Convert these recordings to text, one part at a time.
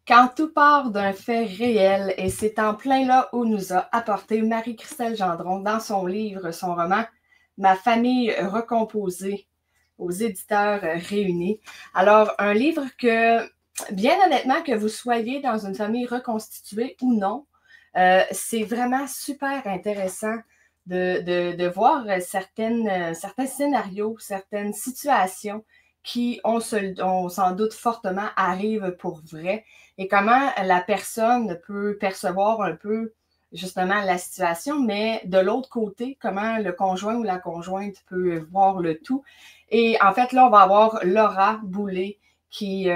Quand tout part d'un fait réel, et c'est en plein là où nous a apporté Marie-Christelle Gendron dans son livre, son roman Ma famille recomposée aux éditeurs réunis. Alors, un livre que, bien honnêtement, que vous soyez dans une famille reconstituée ou non, c'est vraiment super intéressant de voir certains scénarios, certaines situations qui, on s'en doute fortement, arrivent pour vrai et comment la personne peut percevoir un peu justement la situation, mais de l'autre côté, comment le conjoint ou la conjointe peut voir le tout. Et en fait, là, on va avoir Laura Boulay qui,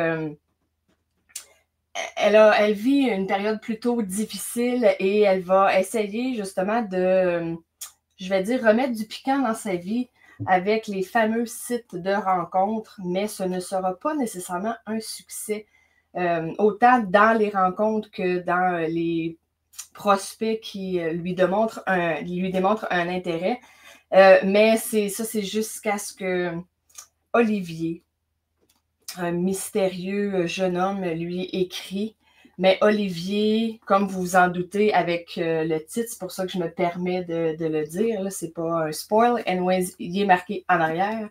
elle vit une période plutôt difficile et elle va essayer justement de, je vais dire, remettre du piquant dans sa vie avec les fameux sites de rencontres, mais ce ne sera pas nécessairement un succès, autant dans les rencontres que dans les prospects qui lui démontrent un intérêt. Mais c'est jusqu'à ce que Olivier, un mystérieux jeune homme, lui écrit. Mais Olivier, comme vous vous en doutez avec le titre, c'est pour ça que je me permets de le dire, là, c'est pas un spoil. Anyways, il est marqué en arrière.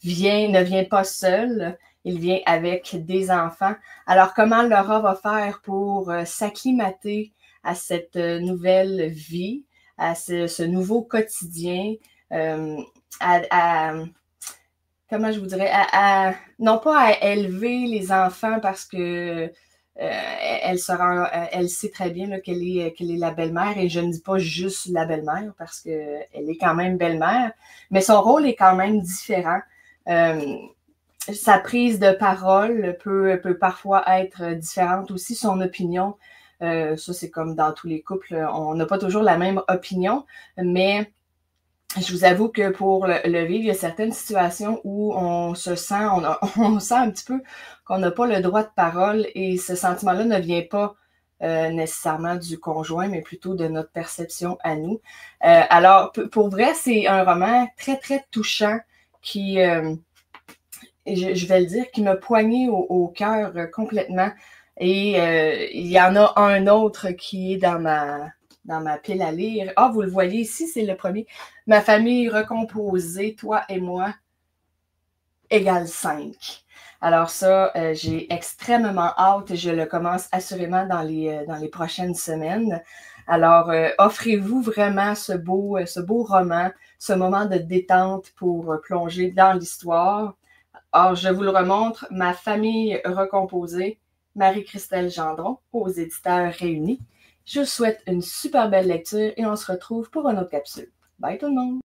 Ne vient pas seul, il vient avec des enfants. Alors, comment Laura va faire pour s'acclimater à cette nouvelle vie, à ce nouveau quotidien, à comment je vous dirais, non pas à élever les enfants parce que elle sait très bien qu'elle est la belle-mère, et je ne dis pas juste la belle-mère parce qu'elle est quand même belle-mère, mais son rôle est quand même différent. Sa prise de parole peut parfois être différente aussi, son opinion. Ça, c'est comme dans tous les couples, on n'a pas toujours la même opinion, mais je vous avoue que pour le vivre, il y a certaines situations où on se sent, on sent un petit peu qu'on n'a pas le droit de parole, et ce sentiment-là ne vient pas nécessairement du conjoint, mais plutôt de notre perception à nous. Alors, pour vrai, c'est un roman très, très touchant qui, je vais le dire, qui m'a poigné au cœur complètement. Et il y en a un autre qui est dans ma pile à lire. Ah, vous le voyez ici, c'est le premier. Ma famille recomposée, toi et moi, égale 5. Alors ça, j'ai extrêmement hâte et je le commence assurément dans les prochaines semaines. Alors, offrez-vous vraiment ce beau roman, ce moment de détente pour plonger dans l'histoire. Alors, je vous le remontre, Ma famille recomposée, Marie-Christelle Gendron, aux éditeurs réunis. Je vous souhaite une super belle lecture et on se retrouve pour une autre capsule. Bye tout le monde!